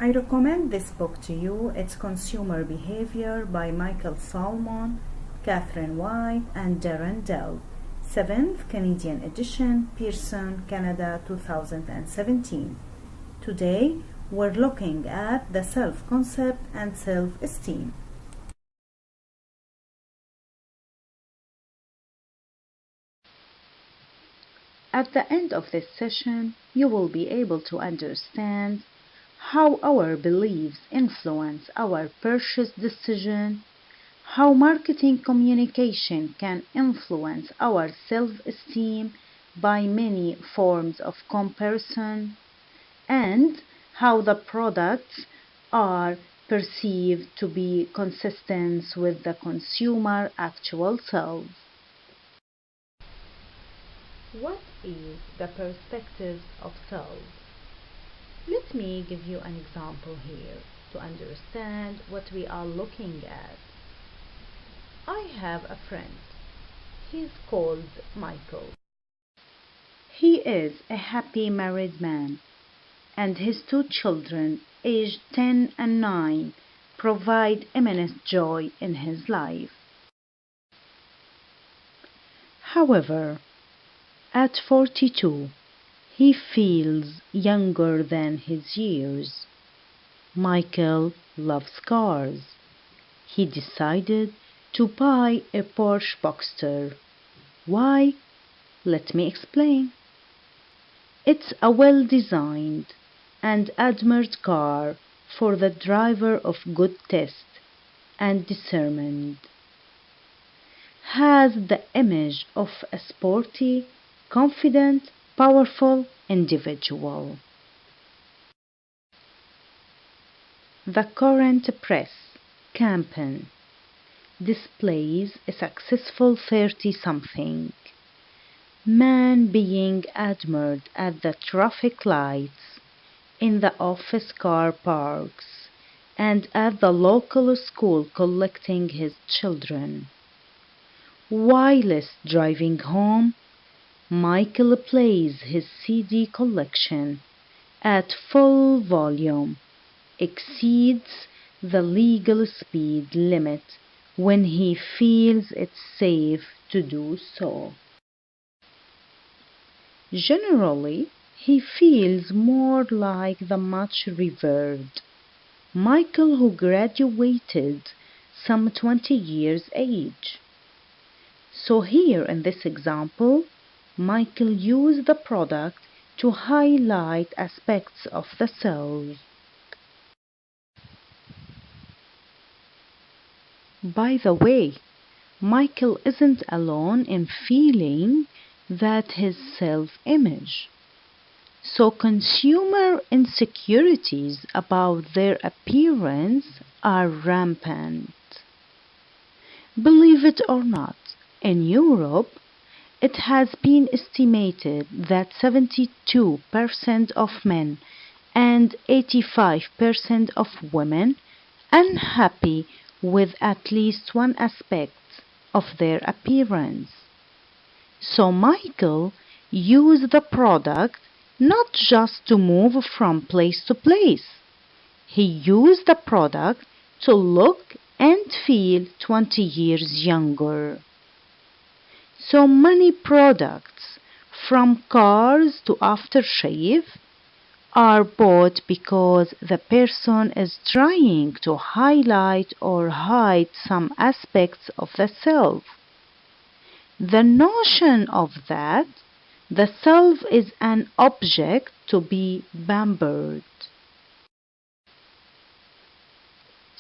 I recommend this book to you. It's Consumer Behavior by Michael Salmon, Catherine White, and Darren Dell. 7th Canadian edition, Pearson, Canada, 2017. Today, we're looking at the self-concept and self-esteem. At the end of this session, you will be able to understand how our beliefs influence our purchase decision, how marketing communication can influence our self-esteem by many forms of comparison, and how the products are perceived to be consistent with the consumer actual self. What is the perspective of self? Let me give you an example here to understand what we are looking at. I have a friend. He's called Michael. He is a happy married man, and his 2 children, aged 10 and 9, provide immense joy in his life. However, at 42, he feels younger than his years. Michael loves cars. He decided to buy a Porsche Boxster. Why? Let me explain. It's a well-designed and admired car for the driver of good taste and discernment. Has the image of a sporty, confident, powerful individual. The current press campaign displays a successful 30-something man being admired at the traffic lights, in the office car parks, and at the local school collecting his children. Whilst driving home, Michael plays his CD collection at full volume, exceeds the legal speed limit when he feels it's safe to do so. Generally, he feels more like the much revered Michael who graduated some 20 years age. So here in this example, Michael used the product to highlight aspects of the self. By the way, Michael isn't alone in feeling that his self-image. So consumer insecurities about their appearance are rampant. Believe it or not, in Europe, it has been estimated that 72% of men and 85% of women are unhappy with at least one aspect of their appearance. So Michael used the product not just to move from place to place. He used the product to look and feel 20 years younger. So many products, from cars to aftershave, are bought because the person is trying to highlight or hide some aspects of the self. The notion of that the self is an object to be pampered.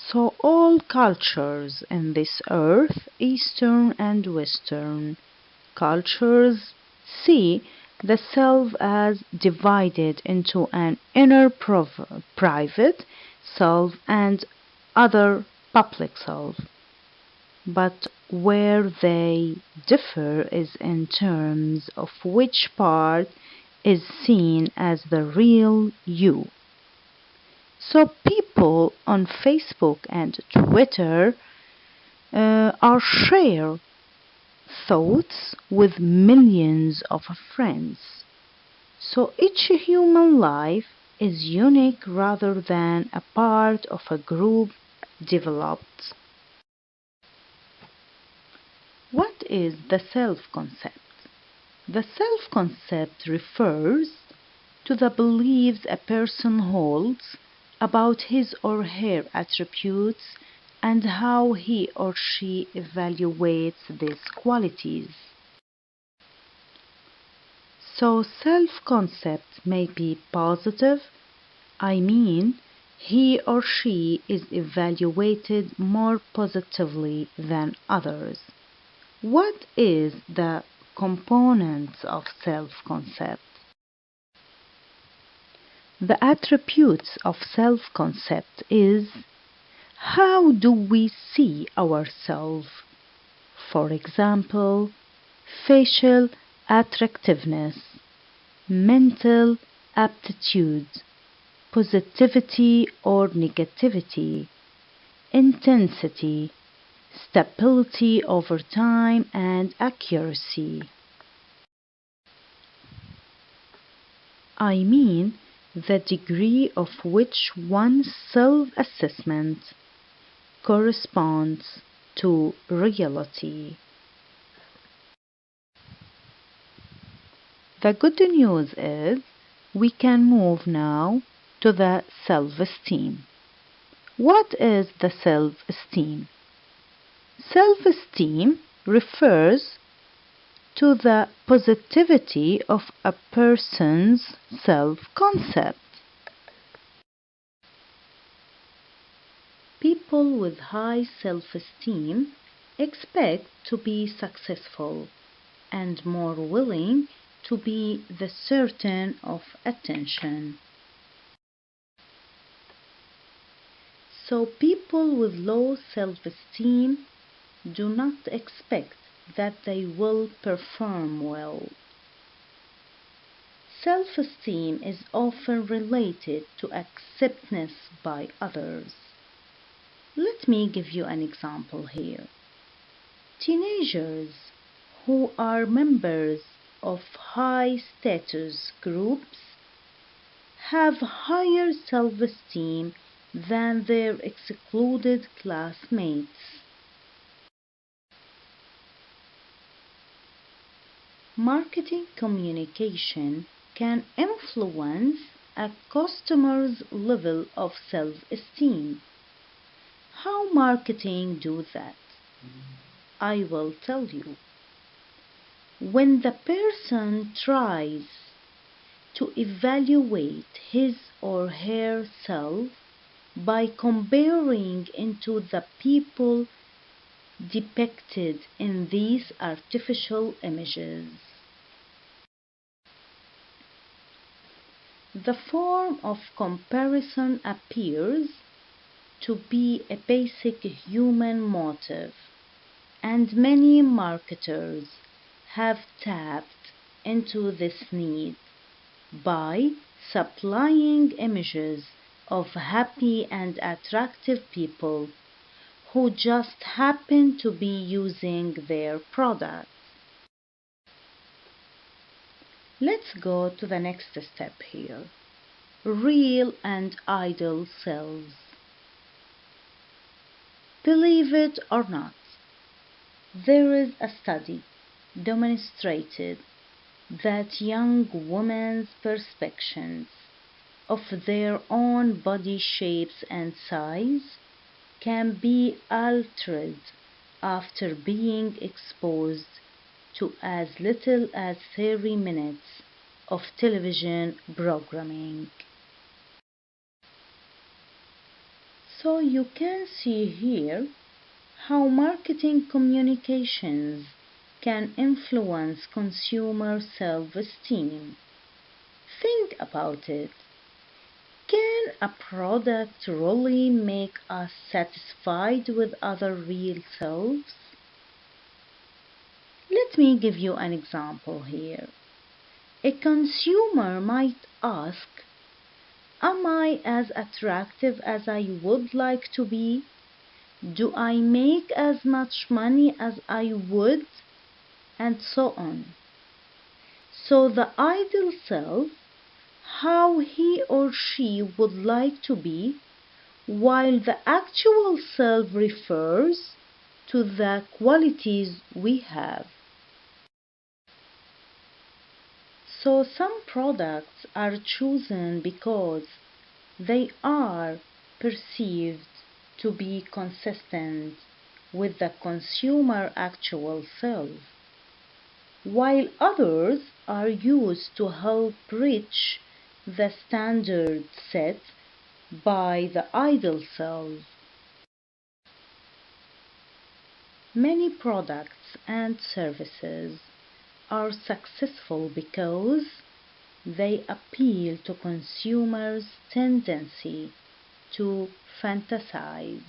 So all cultures in this earth, Eastern and Western cultures, see the self as divided into an inner private self and other public self. But where they differ is in terms of which part is seen as the real you. So people on Facebook and Twitter are share thoughts with millions of friends. So each human life is unique rather than a part of a group developed. What is the self-concept? The self-concept refers to the beliefs a person holds about his or her attributes and how he or she evaluates these qualities. So self-concept may be positive, I mean he or she is evaluated more positively than others. What is the components of self-concept? The attributes of self-concept is how do we see ourselves? For example, facial attractiveness, mental aptitude, positivity or negativity, intensity, stability over time, and accuracy. I mean the degree of which one's self-assessment corresponds to reality. The good news is we can move now to the self-esteem. What is the self-esteem? Self-esteem refers to the positivity of a person's self-concept. People with high self-esteem expect to be successful and more willing to be the certain of attention. So people with low self-esteem do not expect that they will perform well. Self-esteem is often related to acceptance by others. Let me give you an example here. Teenagers who are members of high status groups have higher self-esteem than their excluded classmates. Marketing communication can influence a customer's level of self-esteem. How marketing do that? I will tell you. When the person tries to evaluate his or her self by comparing into the people depicted in these artificial images. The form of comparison appears to be a basic human motive, and many marketers have tapped into this need by supplying images of happy and attractive people who just happen to be using their products. Let's go to the next step here. Real and ideal selves. Believe it or not, there is a study demonstrated that young women's perceptions of their own body shapes and size can be altered after being exposed to as little as 30 minutes of television programming. So you can see here how marketing communications can influence consumer self-esteem. Think about it. Can a product really make us satisfied with our real selves? Let me give you an example here. A consumer might ask, am I as attractive as I would like to be? Do I make as much money as I would? And so on. So the ideal self how he or she would like to be, while the actual self refers to the qualities we have. So some products are chosen because they are perceived to be consistent with the consumer actual self, while others are used to help reach the standard set by the ideal self. Many products and services are successful because they appeal to consumers' tendency to fantasize.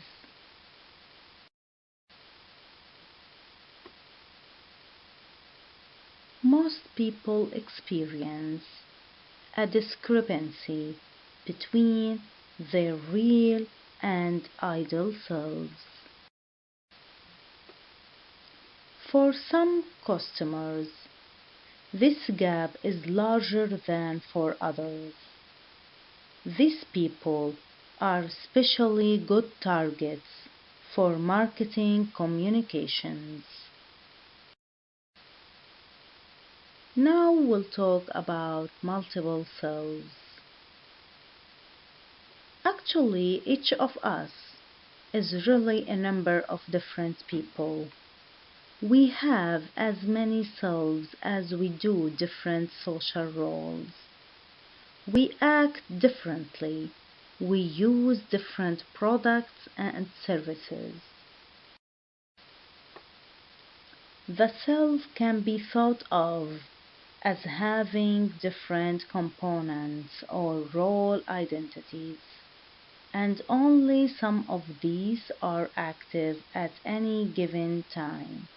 Most people experience a discrepancy between their real and ideal selves. For some customers, this gap is larger than for others. These people are especially good targets for marketing communications. Now we'll talk about multiple selves. Actually, each of us is really a number of different people. We have as many selves as we do different social roles. We act differently. We use different products and services. The self can be thought of as having different components or role identities, and only some of these are active at any given time.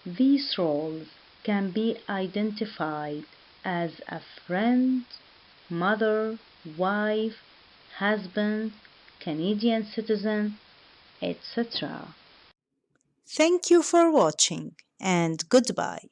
These roles can be identified as a friend, mother, wife, husband, Canadian citizen, etc. Thank you for watching and goodbye.